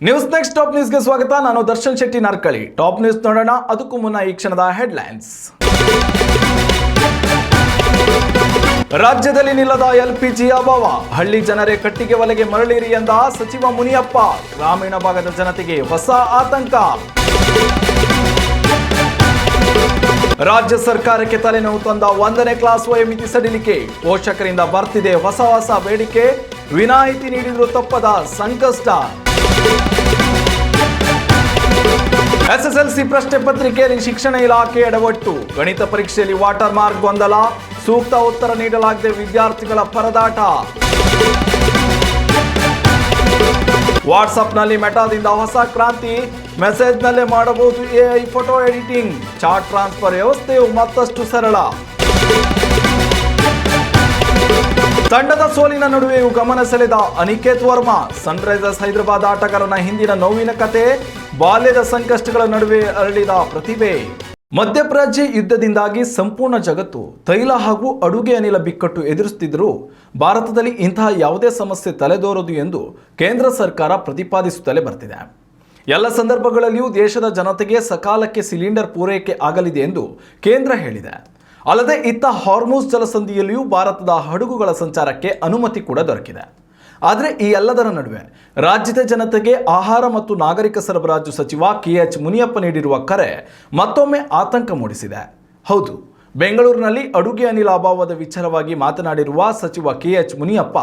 News next top ನ್ಯೂಸ್ಗೆ ಸ್ವಾಗತ. ನಾನು ದರ್ಶನ್ ಶೆಟ್ಟಿ ನಾರ್ಕಳಿ. ಟಾಪ್ ನ್ಯೂಸ್ ನೋಡೋಣ. ಅದಕ್ಕೂ ಮುನ್ನ ಈ ಕ್ಷಣದ ಹೆಡ್ಲೈನ್ಸ್. ರಾಜ್ಯದಲ್ಲಿ ನಿಲ್ಲದ ಎಲ್ಪಿಜಿ ಅಭಾವ, ಹಳ್ಳಿ ಜನರೇ ಕಟ್ಟಿಗೆ ಒಲೆಗೆ ಮರಳಿರಿ ಎಂದ ಸಚಿವ ಮುನಿಯಪ್ಪ. ಗ್ರಾಮೀಣ ಭಾಗದ ಜನತೆಗೆ ಹೊಸ ಆತಂಕ. ರಾಜ್ಯ ಸರ್ಕಾರಕ್ಕೆ ತಲೆನೋವು ತಂದ 1ನೇ ಕ್ಲಾಸ್ ವಯೋಮಿತಿ ಸಡಿಲಿಕೆ. ಪೋಷಕರಿಂದ ಬರ್ತಿದೆ ಹೊಸ ಬೇಡಿಕೆ. ವಿನಾಯಿತಿ ನೀಡಿದ್ರು ತಪ್ಪದ ಸಂಕಷ್ಟ. ಎಸ್ಎಸ್ಎಲ್ಸಿ ಪ್ರಶ್ನೆ ಪತ್ರಿಕೆಯಲ್ಲಿ ಶಿಕ್ಷಣ ಇಲಾಖೆ ಎಡವಟ್ಟು. ಗಣಿತ ಪರೀಕ್ಷೆಯಲ್ಲಿ ವಾಟರ್ ಮಾರ್ಕ್ ಗೊಂದಲ. ಸೂಕ್ತ ಉತ್ತರ ನೀಡಲಾಗದೆ ವಿದ್ಯಾರ್ಥಿಗಳ ಪರದಾಟ. ವಾಟ್ಸ್ಆಪ್ನಲ್ಲಿ ಮೆಟಾದಿಂದ ಹೊಸ ಕ್ರಾಂತಿ. ಮೆಸೇಜ್ನಲ್ಲೇ ಮಾಡಬಹುದು AI photo editing. Chat transfer ವ್ಯವಸ್ಥೆಯು ಮತ್ತಷ್ಟು ಸರಳ. ತಂಡದ ಸೋಲಿನ ನಡುವೆಯೂ ಗಮನ ಸೆಳೆದ ಅನಿಕೇತ್ ವರ್ಮಾ. ಸನ್ರೈಸರ್ಸ್ ಹೈದರಾಬಾದ್ ಆಟಗಾರನ ಹಿಂದಿನ ನೋವಿನ ಕತೆ. ಬಾಲ್ಯದ ಸಂಕಷ್ಟಗಳ ನಡುವೆ ಅರಳಿದ ಪ್ರತಿಭೆ. ಮಧ್ಯಪ್ರಾಚ್ಯ ಯುದ್ಧದಿಂದಾಗಿ ಸಂಪೂರ್ಣ ಜಗತ್ತು ತೈಲ ಹಾಗೂ ಅಡುಗೆ ಅನಿಲ ಬಿಕ್ಕಟ್ಟು ಎದುರಿಸುತ್ತಿದ್ದರೂ ಭಾರತದಲ್ಲಿ ಇಂತಹ ಯಾವುದೇ ಸಮಸ್ಯೆ ತಲೆದೋರದು ಎಂದು ಕೇಂದ್ರ ಸರ್ಕಾರ ಪ್ರತಿಪಾದಿಸುತ್ತಲೇ ಬರ್ತಿದೆ. ಎಲ್ಲ ಸಂದರ್ಭಗಳಲ್ಲಿಯೂ ದೇಶದ ಜನತೆಗೆ ಸಕಾಲಕ್ಕೆ ಸಿಲಿಂಡರ್ ಪೂರೈಕೆ ಆಗಲಿದೆ ಎಂದು ಕೇಂದ್ರ ಹೇಳಿದೆ. ಅಲ್ಲದೆ ಇತ್ತ ಹಾರ್ಮುಜ್ ಜಲಸಂಧಿಯಲ್ಲಿಯೂ ಭಾರತದ ಹಡಗುಗಳ ಸಂಚಾರಕ್ಕೆ ಅನುಮತಿ ಕೂಡ ದೊರಕಿದೆ. ಆದರೆ ಈ ಎಲ್ಲದರ ನಡುವೆ ರಾಜ್ಯದ ಜನತೆಗೆ ಆಹಾರ ಮತ್ತು ನಾಗರಿಕ ಸರಬರಾಜು ಸಚಿವ KH ಮುನಿಯಪ್ಪ ನೀಡಿರುವ ಕರೆ ಮತ್ತೊಮ್ಮೆ ಆತಂಕ ಮೂಡಿಸಿದೆ. ಹೌದು, ಬೆಂಗಳೂರಿನಲ್ಲಿ ಅಡುಗೆ ಅನಿಲ ಅಭಾವದ ವಿಚಾರವಾಗಿ ಮಾತನಾಡಿರುವ ಸಚಿವ KH ಮುನಿಯಪ್ಪ,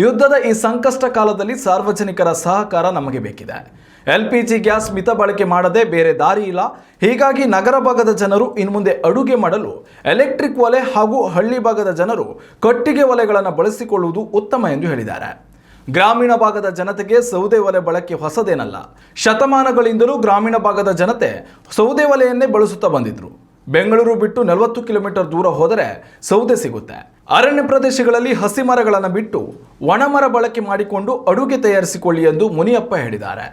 ಯುದ್ಧದ ಈ ಸಂಕಷ್ಟ ಕಾಲದಲ್ಲಿ ಸಾರ್ವಜನಿಕರ ಸಹಕಾರ ನಮಗೆ ಬೇಕಿದೆ. LPG ಗ್ಯಾಸ್ ಮಿತ ಬಳಕೆ ಮಾಡದೆ ಬೇರೆ ದಾರಿ ಇಲ್ಲ. ಹೀಗಾಗಿ ನಗರ ಭಾಗದ ಜನರು ಇನ್ಮುಂದೆ ಅಡುಗೆ ಮಾಡಲು ಎಲೆಕ್ಟ್ರಿಕ್ ಒಲೆ ಹಾಗೂ ಹಳ್ಳಿ ಭಾಗದ ಜನರು ಕಟ್ಟಿಗೆ ಒಲೆಗಳನ್ನು ಬಳಸಿಕೊಳ್ಳುವುದು ಉತ್ತಮ ಎಂದು ಹೇಳಿದ್ದಾರೆ. ಗ್ರಾಮೀಣ ಭಾಗದ ಜನತೆಗೆ ಸೌದೆ ಒಲೆ ಬಳಕೆ ಹೊಸದೇನಲ್ಲ. ಶತಮಾನಗಳಿಂದಲೂ ಗ್ರಾಮೀಣ ಭಾಗದ ಜನತೆ ಸೌದೆ ಒಲೆಯನ್ನೇ ಬಳಸುತ್ತಾ ಬಂದಿದ್ರು. ಬೆಂಗಳೂರು ಬಿಟ್ಟು 40 ಕಿಲೋಮೀಟರ್ ದೂರ ಹೋದರೆ ಸೌದೆ ಸಿಗುತ್ತೆ. ಅರಣ್ಯ ಪ್ರದೇಶಗಳಲ್ಲಿ ಹಸಿ ಮರಗಳನ್ನು ಬಿಟ್ಟು ಒಣಮರ ಬಳಕೆ ಮಾಡಿಕೊಂಡು ಅಡುಗೆ ತಯಾರಿಸಿಕೊಳ್ಳಿ ಎಂದು ಮುನಿಯಪ್ಪ ಹೇಳಿದ್ದಾರೆ.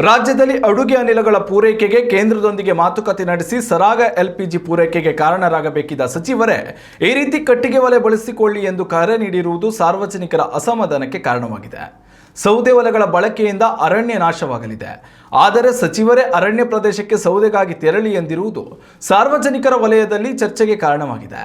ರಾಜ್ಯದಲ್ಲಿ ಅಡುಗೆ ಅನಿಲಗಳ ಪೂರೈಕೆಗೆ ಕೇಂದ್ರದೊಂದಿಗೆ ಮಾತುಕತೆ ನಡೆಸಿ ಸರಾಗ LPG ಪೂರೈಕೆಗೆ ಕಾರಣರಾಗಬೇಕಿದ್ದ ಸಚಿವರೇ ಈ ರೀತಿ ಕಟ್ಟಿಗೆ ಒಲೆ ಬಳಸಿಕೊಳ್ಳಿ ಎಂದು ಕರೆ ನೀಡಿರುವುದು ಸಾರ್ವಜನಿಕರ ಅಸಮಾಧಾನಕ್ಕೆ ಕಾರಣವಾಗಿದೆ. ಸೌದೆ ಒಲೆಗಳ ಬಳಕೆಯಿಂದ ಅರಣ್ಯ ನಾಶವಾಗಲಿದೆ. ಆದರೆ ಸಚಿವರೇ ಅರಣ್ಯ ಪ್ರದೇಶಕ್ಕೆ ಸೌದೆಗಾಗಿ ತೆರಳಿ ಎಂದಿರುವುದು ಸಾರ್ವಜನಿಕರ ವಲಯದಲ್ಲಿ ಚರ್ಚೆಗೆ ಕಾರಣವಾಗಿದೆ.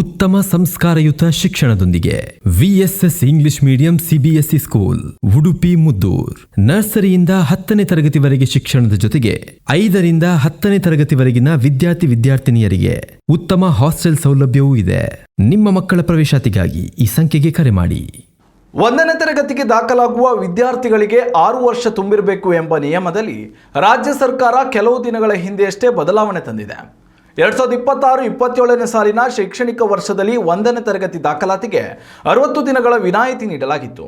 ಉತ್ತಮ ಸಂಸ್ಕಾರಯುತ ಶಿಕ್ಷಣದೊಂದಿಗೆ VSS English medium CBSE school Udupi Muddur. ನರ್ಸರಿಯಿಂದ 10ನೇ ತರಗತಿವರೆಗೆ ಶಿಕ್ಷಣದ ಜೊತೆಗೆ 5ರಿಂದ 10ನೇ ತರಗತಿವರೆಗಿನ ವಿದ್ಯಾರ್ಥಿನಿಯರಿಗೆ ಉತ್ತಮ ಹಾಸ್ಟೆಲ್ ಸೌಲಭ್ಯವೂ ಇದೆ. ನಿಮ್ಮ ಮಕ್ಕಳ ಪ್ರವೇಶಾತಿಗಾಗಿ ಈ ಸಂಖ್ಯೆಗೆ ಕರೆ ಮಾಡಿ. 1ನೇ ತರಗತಿಗೆ ದಾಖಲಾಗುವ ವಿದ್ಯಾರ್ಥಿಗಳಿಗೆ 6 ವರ್ಷ ತುಂಬಿರಬೇಕು ಎಂಬ ನಿಯಮದಲ್ಲಿ ರಾಜ್ಯ ಸರ್ಕಾರ ಕೆಲವು ದಿನಗಳ ಹಿಂದೆಯಷ್ಟೇ ಬದಲಾವಣೆ ತಂದಿದೆ. 2026-27ನೇ ಸಾಲಿನ ಶೈಕ್ಷಣಿಕ ವರ್ಷದಲ್ಲಿ 1ನೇ ತರಗತಿ ದಾಖಲಾತಿಗೆ 60 ದಿನಗಳ ವಿನಾಯಿತಿ ನೀಡಲಾಗಿತ್ತು.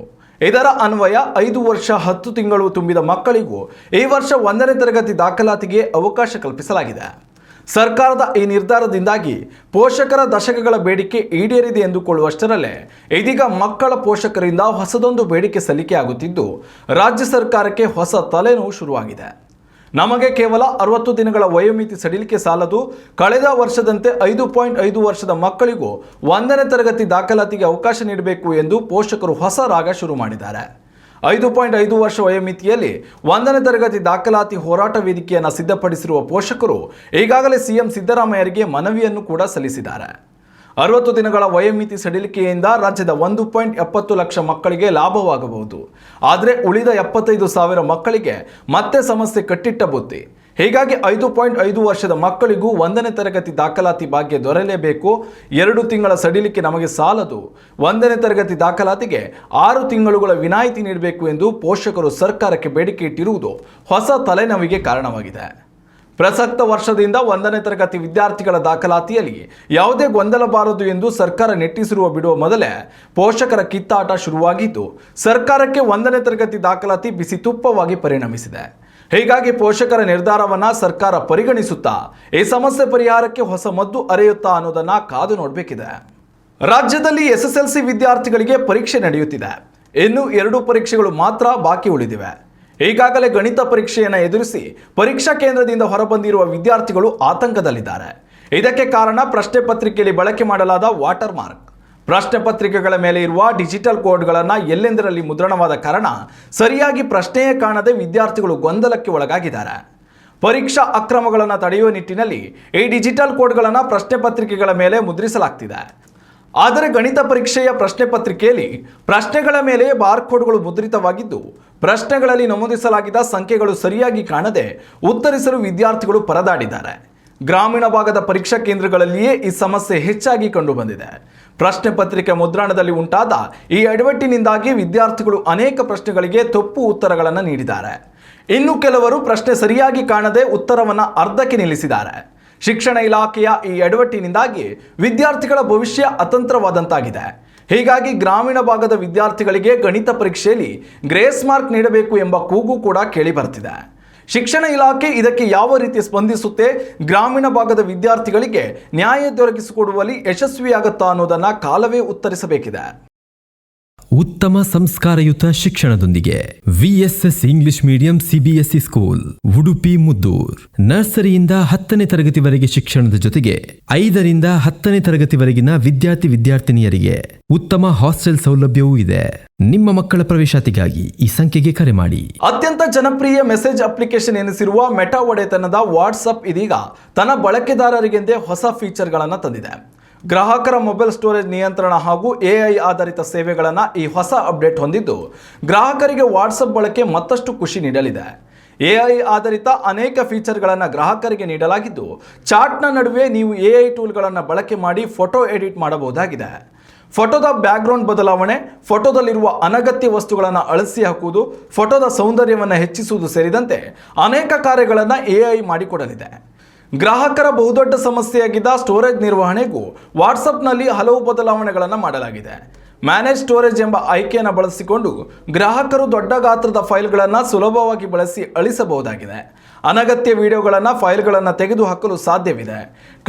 ಇದರ ಅನ್ವಯ 5 ವರ್ಷ 10 ತಿಂಗಳು ತುಂಬಿದ ಮಕ್ಕಳಿಗೂ ಈ ವರ್ಷ 1ನೇ ತರಗತಿ ದಾಖಲಾತಿಗೆ ಅವಕಾಶ ಕಲ್ಪಿಸಲಾಗಿದೆ. ಸರ್ಕಾರದ ಈ ನಿರ್ಧಾರದಿಂದಾಗಿ ಪೋಷಕರ ದಶಕಗಳ ಬೇಡಿಕೆ ಈಡೇರಿದೆ ಎಂದುಕೊಳ್ಳುವಷ್ಟರಲ್ಲೇ ಇದೀಗ ಮಕ್ಕಳ ಪೋಷಕರಿಂದ ಹೊಸದೊಂದು ಬೇಡಿಕೆ ಸಲ್ಲಿಕೆಯಾಗುತ್ತಿದ್ದು ರಾಜ್ಯ ಸರ್ಕಾರಕ್ಕೆ ಹೊಸ ತಲೆನೋವು ಶುರುವಾಗಿದೆ. ನಮಗೆ ಕೇವಲ 60 ದಿನಗಳ ವಯೋಮಿತಿ ಸಡಿಲಿಕೆ ಸಾಲದು. ಕಳೆದ ವರ್ಷದಂತೆ 5.5 ವರ್ಷದ ಮಕ್ಕಳಿಗೂ 1ನೇ ತರಗತಿ ದಾಖಲಾತಿಗೆ ಅವಕಾಶ ನೀಡಬೇಕು ಎಂದು ಪೋಷಕರು ಹೊಸ ರಾಗ ಶುರು ಮಾಡಿದ್ದಾರೆ. 5.5 ವರ್ಷ ವಯೋಮಿತಿಯಲ್ಲಿ 1ನೇ ತರಗತಿ ದಾಖಲಾತಿ ಹೋರಾಟ ವೇದಿಕೆಯನ್ನು ಸಿದ್ಧಪಡಿಸಿರುವ ಪೋಷಕರು ಈಗಾಗಲೇ CM ಸಿದ್ದರಾಮಯ್ಯರಿಗೆ ಮನವಿಯನ್ನು ಕೂಡ ಸಲ್ಲಿಸಿದ್ದಾರೆ. 60 ದಿನಗಳ ವಯೋಮಿತಿ ಸಡಿಲಿಕೆಯಿಂದ ರಾಜ್ಯದ 1.70 ಲಕ್ಷ ಮಕ್ಕಳಿಗೆ ಲಾಭವಾಗಬಹುದು. ಆದರೆ ಉಳಿದ 75,000 ಮಕ್ಕಳಿಗೆ ಮತ್ತೆ ಸಮಸ್ಯೆ ಕಟ್ಟಿಟ್ಟ ಬುತ್ತಿ. ಹೀಗಾಗಿ 5.5 ವರ್ಷದ ಮಕ್ಕಳಿಗೂ 1ನೇ ತರಗತಿ ದಾಖಲಾತಿ ಭಾಗ್ಯ ದೊರೆಯಲೇಬೇಕು. 2 ತಿಂಗಳ ಸಡಿಲಿಕೆ ನಮಗೆ ಸಾಲದು. 1ನೇ ತರಗತಿ ದಾಖಲಾತಿಗೆ 6 ತಿಂಗಳುಗಳ ವಿನಾಯಿತಿ ನೀಡಬೇಕು ಎಂದು ಪೋಷಕರು ಸರ್ಕಾರಕ್ಕೆ ಬೇಡಿಕೆ ಇಟ್ಟಿರುವುದು ಹೊಸ ತಲೆನೋವಿಗೆ ಕಾರಣವಾಗಿದೆ. ಪ್ರಸಕ್ತ ವರ್ಷದಿಂದ 1ನೇ ತರಗತಿ ವಿದ್ಯಾರ್ಥಿಗಳ ದಾಖಲಾತಿಯಲ್ಲಿ ಯಾವುದೇ ಗೊಂದಲ ಬಾರದು ಎಂದು ಸರ್ಕಾರ ನೆಟ್ಟಿಸಿರುವ ಬಿಡುವ ಮೊದಲೇ ಪೋಷಕರ ಕಿತ್ತಾಟ ಶುರುವಾಗಿದ್ದು ಸರ್ಕಾರಕ್ಕೆ 1ನೇ ತರಗತಿ ದಾಖಲಾತಿ ಬಿಸಿ ತುಪ್ಪವಾಗಿ ಪರಿಣಮಿಸಿದೆ. ಹೀಗಾಗಿ ಪೋಷಕರ ನಿರ್ಧಾರವನ್ನ ಸರ್ಕಾರ ಪರಿಗಣಿಸುತ್ತಾ ಈ ಸಮಸ್ಯೆ ಪರಿಹಾರಕ್ಕೆ ಹೊಸ ಮದ್ದು ಅರೆಯುತ್ತಾ ಅನ್ನೋದನ್ನ ಕಾದು ನೋಡಬೇಕಿದೆ. ರಾಜ್ಯದಲ್ಲಿ SSLC ವಿದ್ಯಾರ್ಥಿಗಳಿಗೆ ಪರೀಕ್ಷೆ ನಡೆಯುತ್ತಿದೆ. ಇನ್ನು 2 ಪರೀಕ್ಷೆಗಳು ಮಾತ್ರ ಬಾಕಿ ಉಳಿದಿವೆ. ಈಗಾಗಲೇ ಗಣಿತ ಪರೀಕ್ಷೆಯನ್ನು ಎದುರಿಸಿ ಪರೀಕ್ಷಾ ಕೇಂದ್ರದಿಂದ ಹೊರಬಂದಿರುವ ವಿದ್ಯಾರ್ಥಿಗಳು ಆತಂಕದಲ್ಲಿದ್ದಾರೆ. ಇದಕ್ಕೆ ಕಾರಣ ಪ್ರಶ್ನೆ ಪತ್ರಿಕೆಯಲ್ಲಿ ಬಳಕೆ ಮಾಡಲಾದ ವಾಟರ್ ಮಾರ್ಕ್. ಪ್ರಶ್ನೆ ಪತ್ರಿಕೆಗಳ ಮೇಲೆ ಇರುವ ಡಿಜಿಟಲ್ ಕೋಡ್ಗಳನ್ನು ಎಲ್ಲೆಂದರಲ್ಲಿ ಮುದ್ರಣವಾದ ಕಾರಣ ಸರಿಯಾಗಿ ಪ್ರಶ್ನೆಯೇ ಕಾಣದೆ ವಿದ್ಯಾರ್ಥಿಗಳು ಗೊಂದಲಕ್ಕೆ ಒಳಗಾಗಿದ್ದಾರೆ. ಪರೀಕ್ಷಾ ಅಕ್ರಮಗಳನ್ನು ತಡೆಯುವ ನಿಟ್ಟಿನಲ್ಲಿ ಈ ಡಿಜಿಟಲ್ ಕೋಡ್ಗಳನ್ನು ಪ್ರಶ್ನೆ ಪತ್ರಿಕೆಗಳ ಮೇಲೆ ಮುದ್ರಿಸಲಾಗ್ತಿದೆ. ಆದರೆ ಗಣಿತ ಪರೀಕ್ಷೆಯ ಪ್ರಶ್ನೆ ಪತ್ರಿಕೆಯಲ್ಲಿ ಪ್ರಶ್ನೆಗಳ ಮೇಲೆ ಬಾರ್ಕೋಡ್ಗಳು ಮುದ್ರಿತವಾಗಿದ್ದು ಪ್ರಶ್ನೆಗಳಲ್ಲಿ ನಮೂದಿಸಲಾಗಿದ್ದ ಸಂಖ್ಯೆಗಳು ಸರಿಯಾಗಿ ಕಾಣದೆ ಉತ್ತರಿಸಲು ವಿದ್ಯಾರ್ಥಿಗಳು ಪರದಾಡಿದ್ದಾರೆ. ಗ್ರಾಮೀಣ ಭಾಗದ ಪರೀಕ್ಷಾ ಕೇಂದ್ರಗಳಲ್ಲಿಯೇ ಈ ಸಮಸ್ಯೆ ಹೆಚ್ಚಾಗಿ ಕಂಡುಬಂದಿದೆ. ಪ್ರಶ್ನೆ ಪತ್ರಿಕೆ ಮುದ್ರಣದಲ್ಲಿ ಉಂಟಾದ ಈ ಎಡವಟ್ಟಿನಿಂದಾಗಿ ವಿದ್ಯಾರ್ಥಿಗಳು ಅನೇಕ ಪ್ರಶ್ನೆಗಳಿಗೆ ತಪ್ಪು ಉತ್ತರಗಳನ್ನು ನೀಡಿದ್ದಾರೆ. ಇನ್ನು ಕೆಲವರು ಪ್ರಶ್ನೆ ಸರಿಯಾಗಿ ಕಾಣದೆ ಉತ್ತರವನ್ನು ಅರ್ಧಕ್ಕೆ ನಿಲ್ಲಿಸಿದ್ದಾರೆ. ಶಿಕ್ಷಣ ಇಲಾಖೆಯ ಈ ಎಡವಟ್ಟಿನಿಂದಾಗಿ ವಿದ್ಯಾರ್ಥಿಗಳ ಭವಿಷ್ಯ ಅತಂತ್ರವಾದಂತಾಗಿದೆ. ಹೀಗಾಗಿ ಗ್ರಾಮೀಣ ಭಾಗದ ವಿದ್ಯಾರ್ಥಿಗಳಿಗೆ ಗಣಿತ ಪರೀಕ್ಷೆಯಲ್ಲಿ ಗ್ರೇಸ್ ಮಾರ್ಕ್ ನೀಡಬೇಕು ಎಂಬ ಕೂಗು ಕೂಡ ಕೇಳಿ ಬರ್ತಿದೆ. ಶಿಕ್ಷಣ ಇಲಾಖೆ ಇದಕ್ಕೆ ಯಾವ ರೀತಿ ಸ್ಪಂದಿಸುತ್ತೆ, ಗ್ರಾಮೀಣ ಭಾಗದ ವಿದ್ಯಾರ್ಥಿಗಳಿಗೆ ನ್ಯಾಯ ದೊರಕಿಸಿಕೊಡುವಲ್ಲಿ ಯಶಸ್ವಿಯಾಗುತ್ತಾ ಅನ್ನೋದನ್ನ ಕಾಲವೇ ಉತ್ತರಿಸಬೇಕಿದೆ. ಉತ್ತಮ ಸಂಸ್ಕಾರಯುತ ಶಿಕ್ಷಣದೊಂದಿಗೆ ವಿಎಸ್ಎಸ್ ಇಂಗ್ಲಿಷ್ ಮೀಡಿಯಂ ಸಿಬಿಎಸ್ಇ ಸ್ಕೂಲ್ ಉಡುಪಿ ಮುದ್ದೂರ್. ನರ್ಸರಿಯಿಂದ 10ನೇ ತರಗತಿವರೆಗೆ ಶಿಕ್ಷಣದ ಜೊತೆಗೆ 5ರಿಂದ 10ನೇ ತರಗತಿವರೆಗಿನ ವಿದ್ಯಾರ್ಥಿನಿಯರಿಗೆ ಉತ್ತಮ ಹಾಸ್ಟೆಲ್ ಸೌಲಭ್ಯವೂ ಇದೆ. ನಿಮ್ಮ ಮಕ್ಕಳ ಪ್ರವೇಶಾತಿಗಾಗಿ ಈ ಸಂಖ್ಯೆಗೆ ಕರೆ ಮಾಡಿ. ಅತ್ಯಂತ ಜನಪ್ರಿಯ ಮೆಸೇಜ್ ಅಪ್ಲಿಕೇಶನ್ ಎನಿಸಿರುವ ಮೆಟಾ ಒಡೆತನದ ವಾಟ್ಸ್ಆಪ್ ಇದೀಗ ತನ್ನ ಬಳಕೆದಾರರಿಗೆಂದೇ ಹೊಸ ಫೀಚರ್ಗಳನ್ನು ತಂದಿದೆ. ಗ್ರಾಹಕರ ಮೊಬೈಲ್ ಸ್ಟೋರೇಜ್ ನಿಯಂತ್ರಣ ಹಾಗೂ AI ಆಧಾರಿತ ಸೇವೆಗಳನ್ನು ಈ ಹೊಸ ಅಪ್ಡೇಟ್ ಹೊಂದಿದ್ದು ಗ್ರಾಹಕರಿಗೆ ವಾಟ್ಸಪ್ ಬಳಕೆ ಮತ್ತಷ್ಟು ಖುಷಿ ನೀಡಲಿದೆ. AI ಆಧಾರಿತ ಅನೇಕ ಫೀಚರ್ಗಳನ್ನು ಗ್ರಾಹಕರಿಗೆ ನೀಡಲಾಗಿದ್ದು ಚಾಟ್ನ ನಡುವೆ ನೀವು AI ಟೂಲ್ಗಳನ್ನು ಬಳಕೆ ಮಾಡಿ ಫೋಟೋ ಎಡಿಟ್ ಮಾಡಬಹುದಾಗಿದೆ. ಫೋಟೋದ ಬ್ಯಾಕ್ಗ್ರೌಂಡ್ ಬದಲಾವಣೆ, ಫೋಟೋದಲ್ಲಿರುವ ಅನಗತ್ಯ ವಸ್ತುಗಳನ್ನು ಅಳಿಸಿ ಹಾಕುವುದು, ಫೋಟೋದ ಸೌಂದರ್ಯವನ್ನು ಹೆಚ್ಚಿಸುವುದು ಸೇರಿದಂತೆ ಅನೇಕ ಕಾರ್ಯಗಳನ್ನು AI ಮಾಡಿಕೊಡಲಿದೆ. ಗ್ರಾಹಕರ ಬಹುದೊಡ್ಡ ಸಮಸ್ಯೆಯಾಗಿದ್ದ ಸ್ಟೋರೇಜ್ ನಿರ್ವಹಣೆಗೂ ವಾಟ್ಸಪ್ನಲ್ಲಿ ಹಲವು ಬದಲಾವಣೆಗಳನ್ನು ಮಾಡಲಾಗಿದೆ. ಮ್ಯಾನೇಜ್ ಸ್ಟೋರೇಜ್ ಎಂಬ ಆಯ್ಕೆಯನ್ನು ಬಳಸಿಕೊಂಡು ಗ್ರಾಹಕರು ದೊಡ್ಡ ಗಾತ್ರದ ಫೈಲ್ಗಳನ್ನು ಸುಲಭವಾಗಿ ಬಳಸಿ ಅಳಿಸಬಹುದಾಗಿದೆ. ಅನಗತ್ಯ ವಿಡಿಯೋಗಳನ್ನು ಫೈಲ್ಗಳನ್ನು ತೆಗೆದುಹಾಕಲು ಸಾಧ್ಯವಿದೆ.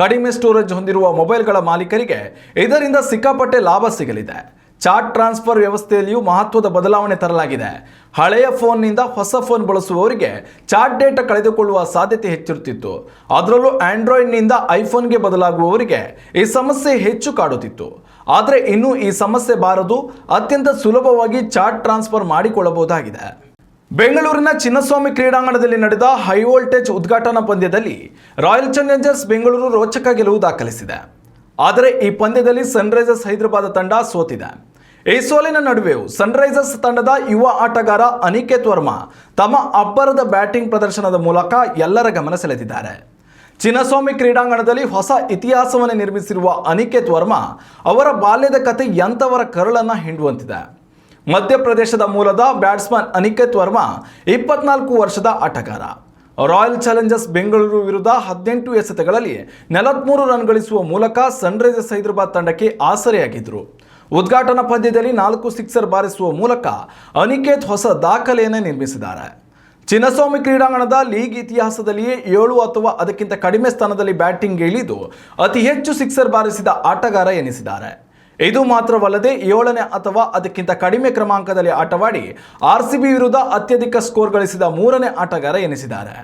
ಕಡಿಮೆ ಸ್ಟೋರೇಜ್ ಹೊಂದಿರುವ ಮೊಬೈಲ್ಗಳ ಮಾಲೀಕರಿಗೆ ಇದರಿಂದ ಸಿಕ್ಕಾಪಟ್ಟೆ ಲಾಭ ಸಿಗಲಿದೆ. ಚಾಟ್ ಟ್ರಾನ್ಸ್ಫರ್ ವ್ಯವಸ್ಥೆಯಲ್ಲಿಯೂ ಮಹತ್ವದ ಬದಲಾವಣೆ ತರಲಾಗಿದೆ. ಹಳೆಯ ಫೋನ್ನಿಂದ ಹೊಸ ಫೋನ್ ಬಳಸುವವರಿಗೆ ಚಾಟ್ ಡೇಟಾ ಕಳೆದುಕೊಳ್ಳುವ ಸಾಧ್ಯತೆ ಹೆಚ್ಚಿರುತ್ತಿತ್ತು. ಅದರಲ್ಲೂ ಆಂಡ್ರಾಯ್ಡ್ನಿಂದ ಐಫೋನ್ಗೆ ಬದಲಾಗುವವರಿಗೆ ಈ ಸಮಸ್ಯೆ ಹೆಚ್ಚು ಕಾಡುತ್ತಿತ್ತು. ಆದರೆ ಇನ್ನು ಈ ಸಮಸ್ಯೆ ಬಾರದು, ಅತ್ಯಂತ ಸುಲಭವಾಗಿ ಚಾಟ್ ಟ್ರಾನ್ಸ್ಫರ್ ಮಾಡಿಕೊಳ್ಳಬಹುದಾಗಿದೆ. ಬೆಂಗಳೂರಿನ ಚಿನ್ನಸ್ವಾಮಿ ಕ್ರೀಡಾಂಗಣದಲ್ಲಿ ನಡೆದ ಹೈ ವೋಲ್ಟೇಜ್ ಉದ್ಘಾಟನಾ ಪಂದ್ಯದಲ್ಲಿ ರಾಯಲ್ ಚಾಲೆಂಜರ್ಸ್ ಬೆಂಗಳೂರು ರೋಚಕ ಗೆಲುವು ದಾಖಲಿಸಿದೆ. ಆದರೆ ಈ ಪಂದ್ಯದಲ್ಲಿ ಸನ್ರೈಸರ್ಸ್ ಹೈದರಾಬಾದ್ ತಂಡ ಸೋತಿದೆ. ಈ ಸೋಲಿನ ನಡುವೆಯೂ ಸನ್ರೈಸರ್ಸ್ ತಂಡದ ಯುವ ಆಟಗಾರ ಅನಿಕೇತ್ ವರ್ಮಾ ತಮ್ಮ ಅಬ್ಬರದ ಬ್ಯಾಟಿಂಗ್ ಪ್ರದರ್ಶನದ ಮೂಲಕ ಎಲ್ಲರ ಗಮನ ಸೆಳೆದಿದ್ದಾರೆ. ಚಿನ್ನಸ್ವಾಮಿ ಕ್ರೀಡಾಂಗಣದಲ್ಲಿ ಹೊಸ ಇತಿಹಾಸವನ್ನು ನಿರ್ಮಿಸಿರುವ ಅನಿಕೇತ್ ವರ್ಮಾ ಅವರ ಬಾಲ್ಯದ ಕತೆ ಎಂಥವರ ಕರುಳನ್ನು ಹಿಂಡುವಂತಿದೆ. ಮಧ್ಯಪ್ರದೇಶದ ಮೂಲದ ಬ್ಯಾಟ್ಸ್ಮನ್ ಅನಿಕೇತ್ ವರ್ಮಾ 24 ವರ್ಷದ ಆಟಗಾರ. ರಾಯಲ್ ಚಾಲೆಂಜರ್ಸ್ ಬೆಂಗಳೂರು ವಿರುದ್ಧ 18 ಎಸೆತಗಳಲ್ಲಿ 43 ರನ್ ಗಳಿಸುವ ಮೂಲಕ ಸನ್ರೈಸರ್ಸ್ ಹೈದರಾಬಾದ್ ತಂಡಕ್ಕೆ ಆಸರೆಯಾಗಿದ್ದರು. ಉದ್ಘಾಟನಾ ಪಂದ್ಯದಲ್ಲಿ 4 ಸಿಕ್ಸರ್ ಬಾರಿಸುವ ಮೂಲಕ ಅನಿಕೇತ್ ಹೊಸ ದಾಖಲೆಯನ್ನು ನಿರ್ಮಿಸಿದ್ದಾರೆ. ಚಿನ್ನಸ್ವಾಮಿ ಕ್ರೀಡಾಂಗಣದ ಲೀಗ್ ಇತಿಹಾಸದಲ್ಲಿಯೇ 7 ಅಥವಾ ಅದಕ್ಕಿಂತ ಕಡಿಮೆ ಸ್ಥಾನದಲ್ಲಿ ಬ್ಯಾಟಿಂಗ್ ಇಳಿದು ಅತಿ ಹೆಚ್ಚು ಸಿಕ್ಸರ್ ಬಾರಿಸಿದ ಆಟಗಾರ ಎನಿಸಿದ್ದಾರೆ. ಇದು ಮಾತ್ರವಲ್ಲದೆ 7ನೇ ಅಥವಾ ಅದಕ್ಕಿಂತ ಕಡಿಮೆ ಕ್ರಮಾಂಕದಲ್ಲಿ ಆಟವಾಡಿ RCB ವಿರುದ್ಧ ಅತ್ಯಧಿಕ ಸ್ಕೋರ್ ಗಳಿಸಿದ 3ನೇ ಆಟಗಾರ ಎನಿಸಿದ್ದಾರೆ.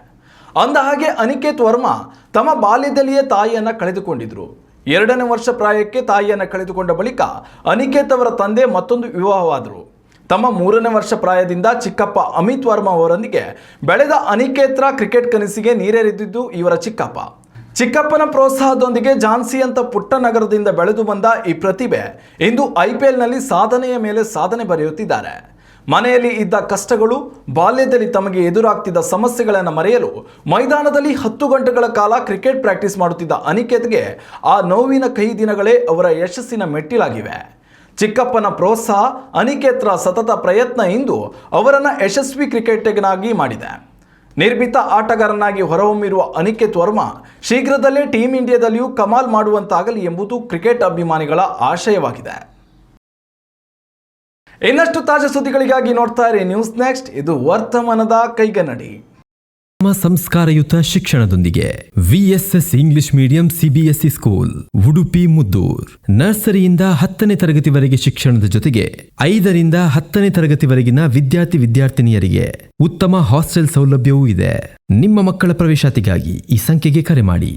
ಅಂದಹಾಗೆ ಅನಿಕೇತ್ ವರ್ಮಾ ತಮ್ಮ ಬಾಲ್ಯದಲ್ಲಿಯೇ ತಾಯಿಯನ್ನು ಕಳೆದುಕೊಂಡಿದ್ರು. 2ನೇ ವರ್ಷ ಪ್ರಾಯಕ್ಕೆ ತಾಯಿಯನ್ನು ಕಳೆದುಕೊಂಡ ಬಳಿಕ ಅನಿಕೇತ್ ಅವರ ತಂದೆ ಮತ್ತೊಂದು ವಿವಾಹವಾದರು. ತಮ್ಮ 3ನೇ ವರ್ಷ ಪ್ರಾಯದಿಂದ ಚಿಕ್ಕಪ್ಪ ಅಮಿತ್ ವರ್ಮಾ ಅವರೊಂದಿಗೆ ಬೆಳೆದ ಅನಿಕೇತ್ರ ಕ್ರಿಕೆಟ್ ಕನಸಿಗೆ ನೀರೆರೆದಿದ್ದು ಇವರ ಚಿಕ್ಕಪ್ಪನ ಪ್ರೋತ್ಸಾಹದೊಂದಿಗೆ ಝಾನ್ಸಿ ಅಂತ ಪುಟ್ಟ ನಗರದಿಂದ ಬೆಳೆದು ಬಂದ ಈ ಪ್ರತಿಭೆ ಇಂದು IPLನಲ್ಲಿ ಸಾಧನೆಯ ಮೇಲೆ ಸಾಧನೆ ಬರೆಯುತ್ತಿದ್ದಾರೆ. ಮನೆಯಲ್ಲಿ ಇದ್ದ ಕಷ್ಟಗಳು, ಬಾಲ್ಯದಲ್ಲಿ ತಮಗೆ ಎದುರಾಗ್ತಿದ್ದ ಸಮಸ್ಯೆಗಳನ್ನು ಮರೆಯಲು ಮೈದಾನದಲ್ಲಿ 10 ಗಂಟೆಗಳ ಕಾಲ ಕ್ರಿಕೆಟ್ ಪ್ರಾಕ್ಟೀಸ್ ಮಾಡುತ್ತಿದ್ದ ಅನಿಕೇತ್ಗೆ ಆ ನೋವಿನ ಕಹಿ ದಿನಗಳೇ ಅವರ ಯಶಸ್ಸಿನ ಮೆಟ್ಟಿಲಾಗಿವೆ. ಚಿಕ್ಕಪ್ಪನ ಪ್ರೋತ್ಸಾಹ, ಅನಿಕೇತ್ರ ಸತತ ಪ್ರಯತ್ನ ಇಂದು ಅವರನ್ನು ಯಶಸ್ವಿ ಕ್ರಿಕೆಟಿಗನಾಗಿ ಮಾಡಿದೆ. ನಿರ್ಭೀತ ಆಟಗಾರನಾಗಿ ಹೊರಹೊಮ್ಮಿರುವ ಅನಿಕೇತ್ ವರ್ಮಾ ಶೀಘ್ರದಲ್ಲೇ ಟೀಮ್ ಇಂಡಿಯಾದಲ್ಲಿಯೂ ಕಮಾಲ್ ಮಾಡುವಂತಾಗಲಿ ಎಂಬುದು ಕ್ರಿಕೆಟ್ ಅಭಿಮಾನಿಗಳ ಆಶಯವಾಗಿದೆ. ಇನ್ನಷ್ಟು ತಾಜಾ ಸುದ್ದಿಗಳಿಗಾಗಿ ನೋಡ್ತಾ ಇರಿ ನ್ಯೂಸ್ ನೆಕ್ಸ್ಟ್. ಇದು ವರ್ತಮಾನದ ಕೈಗನ್ನಡಿ. ಸಂಸ್ಕಾರಯುತ ಶಿಕ್ಷಣದೊಂದಿಗೆ ವಿಎಸ್ಎಸ್ ಇಂಗ್ಲಿಷ್ ಮೀಡಿಯಂ ಸಿಬಿಎಸ್ಇ ಸ್ಕೂಲ್ ಉಡುಪಿ ಮುದ್ದೂರ್. ನರ್ಸರಿಯಿಂದ 10ನೇ ತರಗತಿವರೆಗೆ ಶಿಕ್ಷಣದ ಜೊತೆಗೆ 5ರಿಂದ 10ನೇ ತರಗತಿವರೆಗಿನ ವಿದ್ಯಾರ್ಥಿನಿಯರಿಗೆ ಉತ್ತಮ ಹಾಸ್ಟೆಲ್ ಸೌಲಭ್ಯವೂ ಇದೆ. ನಿಮ್ಮ ಮಕ್ಕಳ ಪ್ರವೇಶಾತಿಗಾಗಿ ಈ ಸಂಖ್ಯೆಗೆ ಕರೆ ಮಾಡಿ.